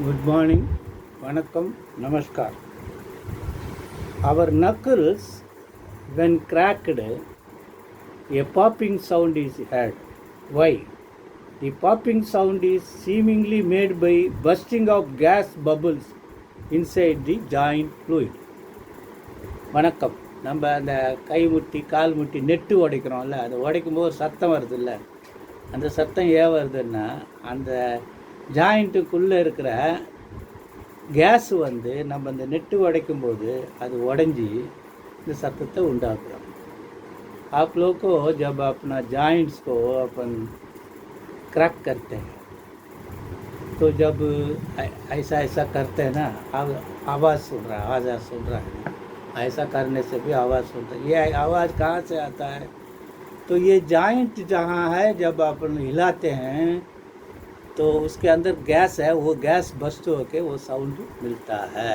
Good morning, Vanakkam, Namaskar. Our knuckles, when cracked, a popping sound is heard. Why? The popping sound is seemingly made by bursting of gas bubbles inside the joint fluid. வணக்கம். நம்ம அந்த கை முட்டி கால் முட்டி net உடைக்கிறோம்ல, அதை உடைக்கும் போது சத்தம் வருதுல்ல, அந்த சத்தம் ஏன் வருதுன்னா அந்த ஜாயிண்ட்டுக்குள்ளே இருக்கிற கேஸ் வந்து நம்ம இந்த நெட்டு உடைக்கும் போது அது உடஞ்சி இந்த சத்தத்தை उंडाக்குறோம். आप लोग को जब अपना जॉइंट्स को अपन क्रैक करते हैं तो जब ऐसा ऐसा करते हैं ना, आवाज़ सुन रहा है, ऐसा करने से भी आवाज़ सुनता है. ये आवाज़ कहाँ से आता है? तो ये जॉइंट जहाँ है, जब अपन हिलाते हैं तो उसके अंदर गैस है, वो गैस बस्ट होके वो साउंड मिलता है.